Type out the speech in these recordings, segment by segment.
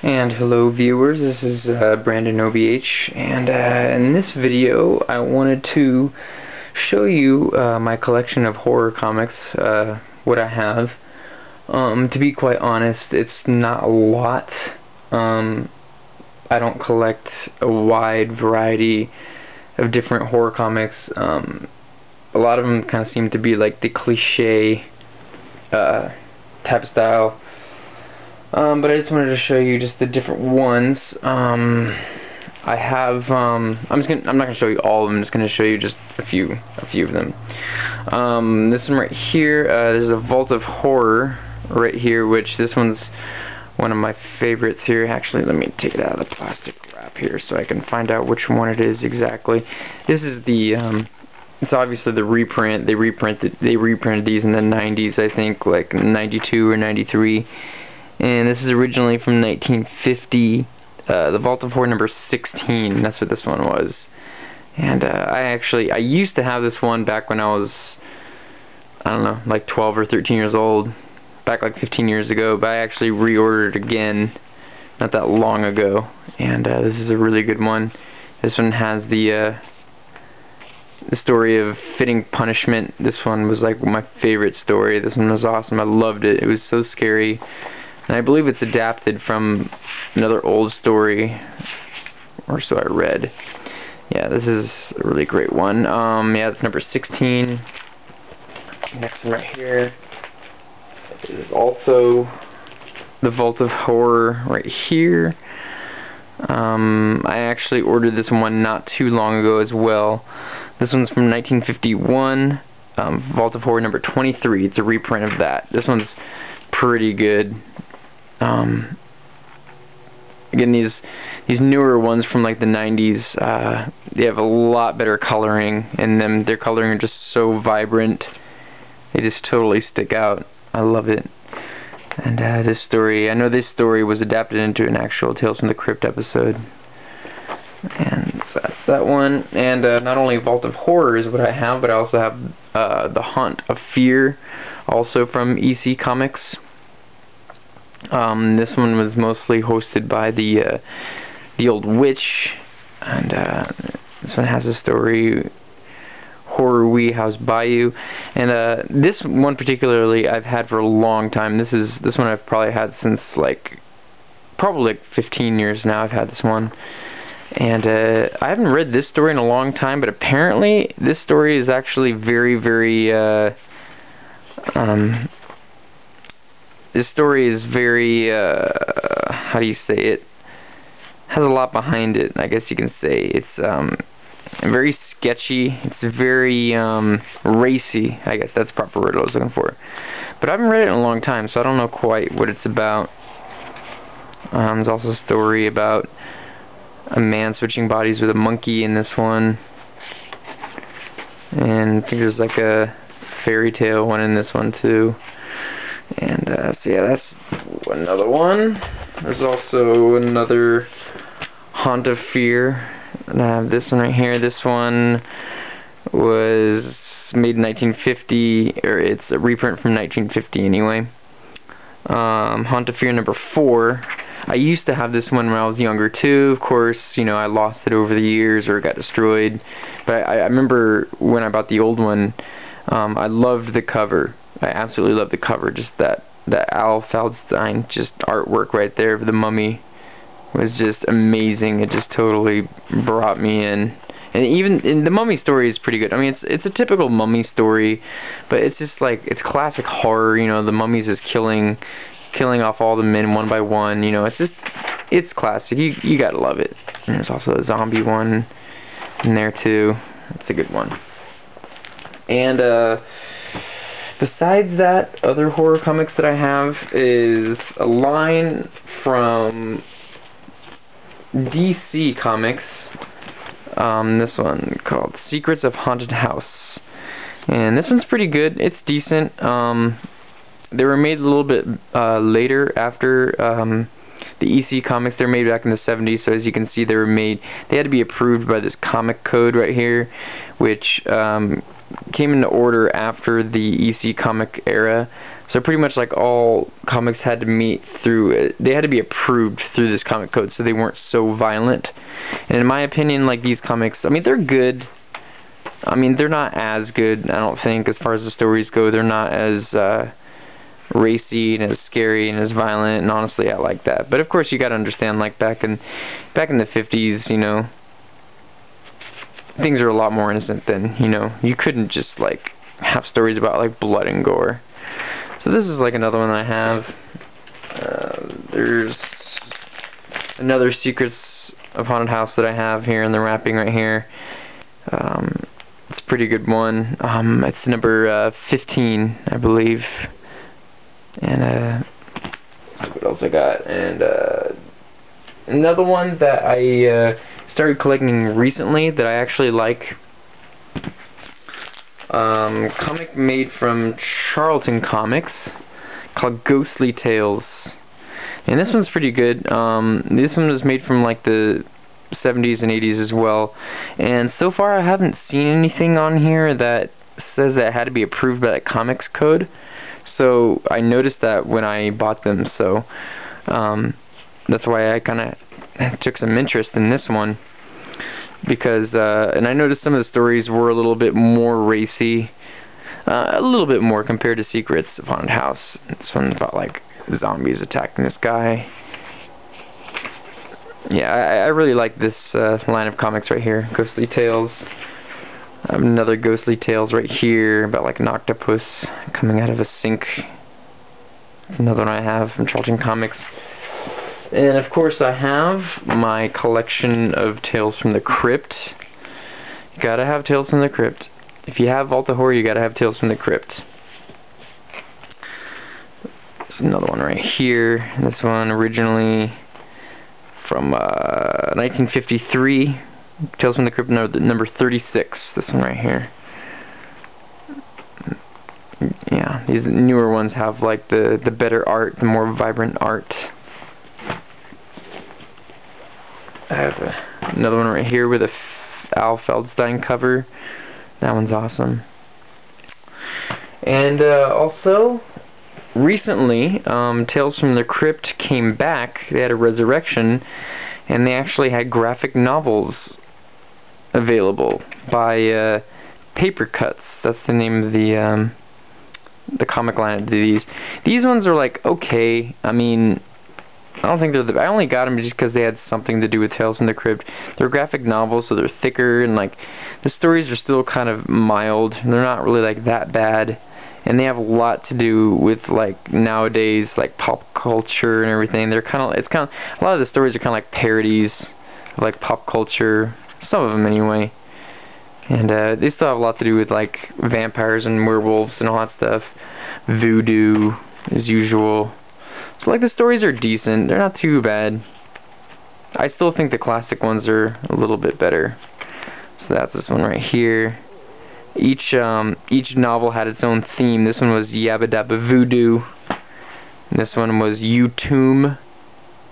And hello viewers, this is Brandon OBH, and in this video I wanted to show you my collection of horror comics, what I have. To be quite honest, it's not a lot. I don't collect a wide variety of different horror comics. A lot of them kind of seem to be like the cliche type of style. But I just wanted to show you just the different ones. I have I'm not gonna show you all of them. I'm just gonna show you just a few of them. This one right here, there's a Vault of Horror right here, which this one's one of my favorites here. Actually, let me take it out of the plastic wrap here so I can find out which one it is exactly. This is the it's obviously the reprint. They reprinted these in the 90s, I think, like 92 or 93. And this is originally from 1950, the Vault of Horror number 16, that's what this one was. And I used to have this one back when I was, I don't know, like 12 or 13 years old, back like 15 years ago, but I actually reordered it again not that long ago, and this is a really good one. This one has the story of fitting punishment. This one was like my favorite story. This one was awesome. I loved it. It was so scary. And I believe it's adapted from another old story, or so I read. Yeah, this is a really great one. Yeah, it's number 16. Next one right here is also the Vault of Horror right here. I actually ordered this one not too long ago as well. This one's from 1951, Vault of Horror number 23. It's a reprint of that. This one's pretty good. Again, these newer ones from like the 90s, they have a lot better coloring in them. Their coloring are just so vibrant. They just totally stick out. I love it. And this story, I know this story was adapted into an actual Tales from the Crypt episode. And so that's that one. And not only Vault of Horror is what I have, but I also have The Haunt of Fear, also from EC Comics. This one was mostly hosted by the old witch, and this one has a story, Horror Wee House Bayou, and this one particularly I've had for a long time. This one I've probably had since probably like 15 years now. I've had this one, and I haven't read this story in a long time, but apparently this story is actually very, very this story is very, how do you say it? Has a lot behind it, I guess you can say. It's very sketchy. It's very racy. I guess that's the proper word I was looking for. But I haven't read it in a long time, so I don't know quite what it's about. There's also a story about a man switching bodies with a monkey in this one. And I think there's like a fairy tale one in this one too. And so yeah, that's another one. There's also another Haunt of Fear. And I have this one right here. This one was made in 1950, or it's a reprint from 1950 anyway. Haunt of Fear number 4. I used to have this one when I was younger too. Of course, you know, I lost it over the years or it got destroyed. But I remember when I bought the old one, I loved the cover. I absolutely love the cover. Just that Al Feldstein just artwork right there of the mummy was just amazing. It just totally brought me in. And even the mummy story is pretty good. I mean, it's a typical mummy story, but it's just like, it's classic horror. You know, the mummy's just killing off all the men one by one. You know, it's classic. You gotta love it. And there's also a zombie one in there too. It's a good one. And besides that, other horror comics that I have is a line from DC Comics. This one called Secrets of Haunted House. And this one's pretty good. It's decent. They were made a little bit later after the EC Comics. They're made back in the 70s, so as you can see they had to be approved by this comic code right here, which came into order after the EC Comic era. So pretty much like all comics had to meet through, they had to be approved through this comic code, so they weren't so violent. And in my opinion, like, these comics, I mean, they're good. I mean, they're not as good, I don't think, as far as the stories go. They're not as racy and as scary and as violent, and honestly, I like that. But of course, you gotta understand, like, back in the 50s, you know, things are a lot more innocent than, you know, you couldn't just, like, have stories about, like, blood and gore. So this is, like, another one I have. There's another Secrets of Haunted House that I have here in the wrapping right here. It's a pretty good one. It's number 15, I believe. And let's see what else I got. And another one that I started collecting recently that I actually like. Comic made from Charlton Comics called Ghostly Tales. And this one's pretty good. This one was made from like the 70s and 80s as well. And so far I haven't seen anything on here that says that it had to be approved by that comics code. So I noticed that when I bought them. So that's why I kind of took some interest in this one. Because, and I noticed some of the stories were a little bit more racy. A little bit more compared to Secrets of Haunted House. This one's about like zombies attacking this guy. Yeah, I really like this line of comics right here. Ghostly Tales. I have another Ghostly Tales right here about like an octopus coming out of a sink. Another one I have from Charlton Comics. And of course I have my collection of Tales from the Crypt. You gotta have Tales from the Crypt. If you have Vault of Horror, you gotta have Tales from the Crypt. There's another one right here. This one originally from 1953. Tales from the Crypt number 36. This one right here. Yeah, these newer ones have like the better art, the more vibrant art. I have another one right here with a Al Feldstein cover. That one's awesome. And also, recently, Tales from the Crypt came back. They had a resurrection, and they actually had graphic novels available by Paper Cuts. That's the name of the comic line of these. These ones are like okay. I mean, I don't think they're the. I only got them just because they had something to do with Tales from the Crypt. They're graphic novels, so they're thicker, and like the stories are still kind of mild. They're not really like that bad, and they have a lot to do with like nowadays like pop culture and everything. They're kind of. It's kind of a lot of the stories are kind of like parodies of like pop culture. Some of them anyway. And they still have a lot to do with like vampires and werewolves and all that stuff. Voodoo as usual. So like the stories are decent. They're not too bad. I still think the classic ones are a little bit better. So that's this one right here. Each novel had its own theme. This one was Yabba Dabba Voodoo. And this one was U-Tomb.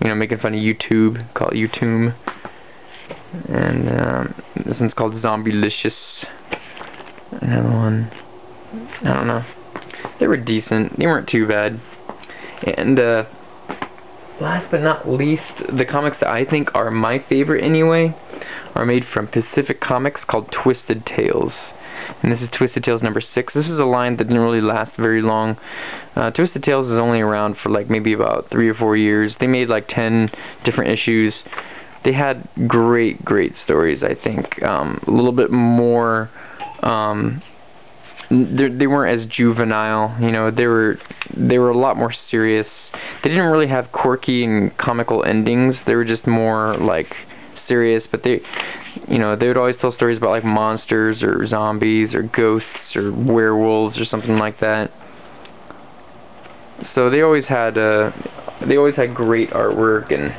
You know, making fun of YouTube. Call it U-Tomb. And this one's called Zombie-licious. Another one. I don't know. They were decent. They weren't too bad. And last but not least, the comics that I think are my favorite anyway are made from Pacific Comics called Twisted Tales. And this is Twisted Tales number 6. This is a line that didn't really last very long. Twisted Tales is only around for like maybe about 3 or 4 years. They made like 10 different issues. They had great stories, I think. A little bit more, they weren't as juvenile, you know, they were a lot more serious. They didn't really have quirky and comical endings. They were just more like serious, but they, you know, they would always tell stories about like monsters or zombies or ghosts or werewolves or something like that. So they always had great artwork, and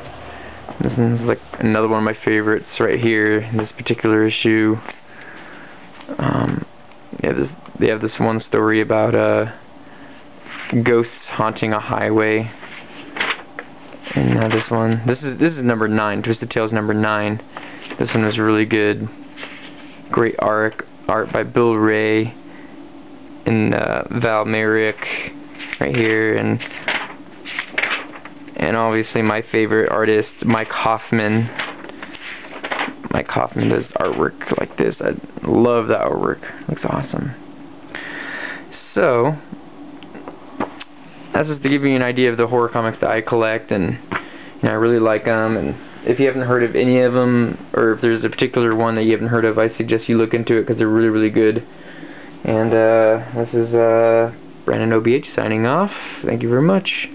this one's like another one of my favorites right here in this particular issue. They have this one story about ghosts haunting a highway. And now this one. This is number 9. Twisted Tales number 9. This one was really good. Great art by Bill Ray and Val Merrick. right here, and obviously my favorite artist, Mike Hoffman. Mike Hoffman does artwork like this. I love that artwork. Looks awesome. So that's just to give you an idea of the horror comics that I collect, and I really like them. And if you haven't heard of any of them, or if there's a particular one that you haven't heard of, I suggest you look into it because they're really, really good. And this is Brandon OBH signing off. Thank you very much.